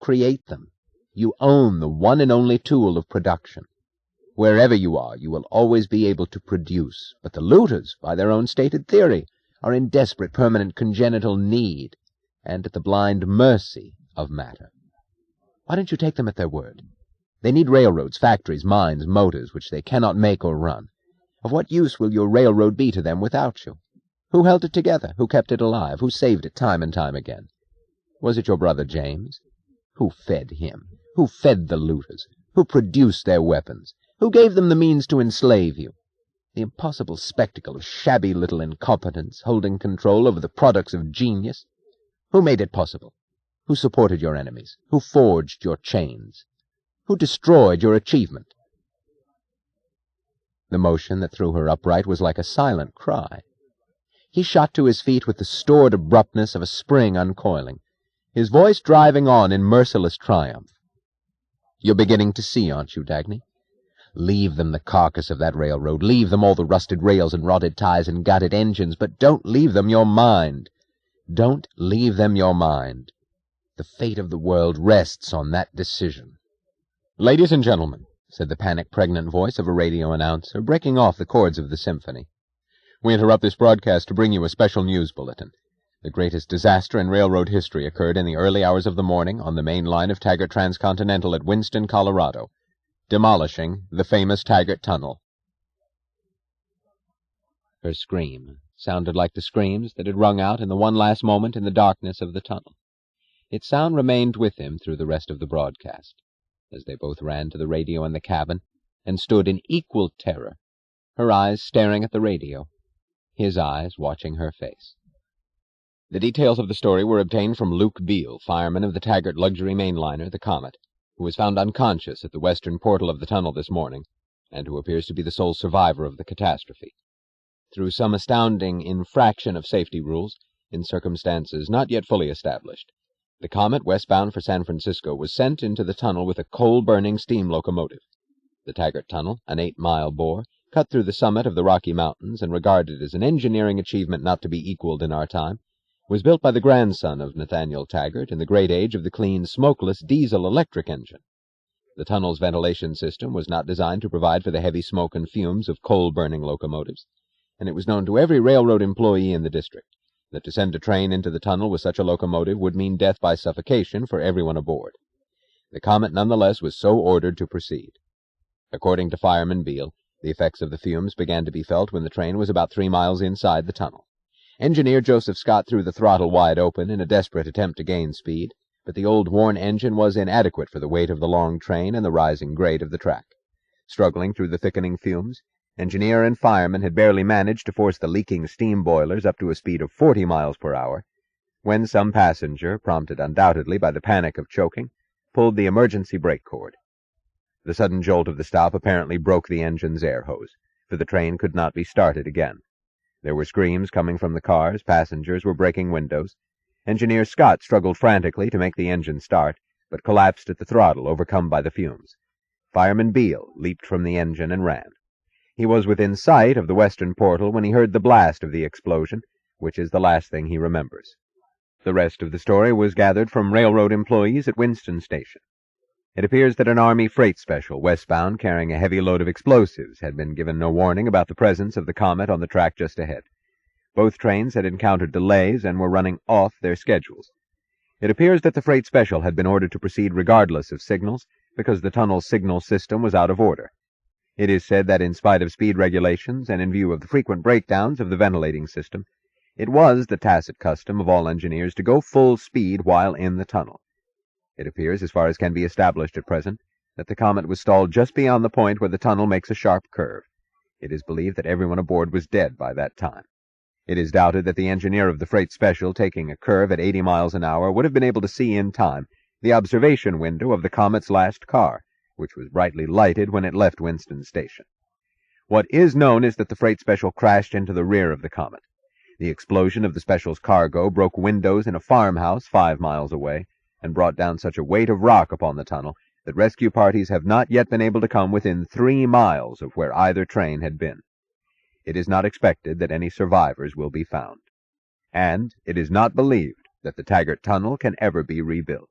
create them. You own the one and only tool of production. Wherever you are, you will always be able to produce. But the looters, by their own stated theory, are in desperate, permanent, congenital need, and at the blind mercy of matter. Why don't you take them at their word? They need railroads, factories, mines, motors, which they cannot make or run. Of what use will your railroad be to them without you? Who held it together? Who kept it alive? Who saved it time and time again? Was it your brother James? Who fed him? Who fed the looters? Who produced their weapons? Who gave them the means to enslave you? The impossible spectacle of shabby little incompetents holding control over the products of genius? Who made it possible? Who supported your enemies? Who forged your chains? Who destroyed your achievement? The motion that threw her upright was like a silent cry. He shot to his feet with the stored abruptness of a spring uncoiling, his voice driving on in merciless triumph. You're beginning to see, aren't you, Dagny? Leave them the carcass of that railroad. Leave them all the rusted rails and rotted ties and gutted engines, but don't leave them your mind. Don't leave them your mind. The fate of the world rests on that decision. Ladies and gentlemen, said the panic-pregnant voice of a radio announcer, breaking off the chords of the symphony, we interrupt this broadcast to bring you a special news bulletin. The greatest disaster in railroad history occurred in the early hours of the morning on the main line of Taggart Transcontinental at Winston, Colorado, demolishing the famous Taggart Tunnel. Her scream sounded like the screams that had rung out in the one last moment in the darkness of the tunnel. Its sound remained with him through the rest of the broadcast, as they both ran to the radio in the cabin and stood in equal terror, her eyes staring at the radio, his eyes watching her face. The details of the story were obtained from Luke Beale, fireman of the Taggart luxury mainliner, the Comet, who was found unconscious at the western portal of the tunnel this morning, and who appears to be the sole survivor of the catastrophe. Through some astounding infraction of safety rules, in circumstances not yet fully established, the Comet, westbound for San Francisco, was sent into the tunnel with a coal-burning steam locomotive. The Taggart Tunnel, an 8-mile bore, cut through the summit of the Rocky Mountains and regarded as an engineering achievement not to be equaled in our time, was built by the grandson of Nathaniel Taggart in the great age of the clean, smokeless diesel-electric engine. The tunnel's ventilation system was not designed to provide for the heavy smoke and fumes of coal-burning locomotives, and it was known to every railroad employee in the district that to send a train into the tunnel with such a locomotive would mean death by suffocation for everyone aboard. The Comet nonetheless was so ordered to proceed. According to Fireman Beale, the effects of the fumes began to be felt when the train was about 3 miles inside the tunnel. Engineer Joseph Scott threw the throttle wide open in a desperate attempt to gain speed, but the old worn engine was inadequate for the weight of the long train and the rising grade of the track. Struggling through the thickening fumes, engineer and fireman had barely managed to force the leaking steam boilers up to a speed of 40 miles per hour, when some passenger, prompted undoubtedly by the panic of choking, pulled the emergency brake cord. The sudden jolt of the stop apparently broke the engine's air hose, for the train could not be started again. There were screams coming from the cars, passengers were breaking windows. Engineer Scott struggled frantically to make the engine start, but collapsed at the throttle, overcome by the fumes. Fireman Beale leaped from the engine and ran. He was within sight of the western portal when he heard the blast of the explosion, which is the last thing he remembers. The rest of the story was gathered from railroad employees at Winston Station. It appears that an Army freight special westbound carrying a heavy load of explosives had been given no warning about the presence of the Comet on the track just ahead. Both trains had encountered delays and were running off their schedules. It appears that the freight special had been ordered to proceed regardless of signals because the tunnel's signal system was out of order. It is said that in spite of speed regulations and in view of the frequent breakdowns of the ventilating system, it was the tacit custom of all engineers to go full speed while in the tunnel. It appears, as far as can be established at present, that the Comet was stalled just beyond the point where the tunnel makes a sharp curve. It is believed that everyone aboard was dead by that time. It is doubted that the engineer of the freight special taking a curve at 80 miles an hour would have been able to see in time the observation window of the Comet's last car, which was brightly lighted when it left Winston Station. What is known is that the freight special crashed into the rear of the Comet. The explosion of the special's cargo broke windows in a farmhouse 5 miles away, and brought down such a weight of rock upon the tunnel that rescue parties have not yet been able to come within 3 miles of where either train had been. It is not expected that any survivors will be found, and it is not believed that the Taggart Tunnel can ever be rebuilt.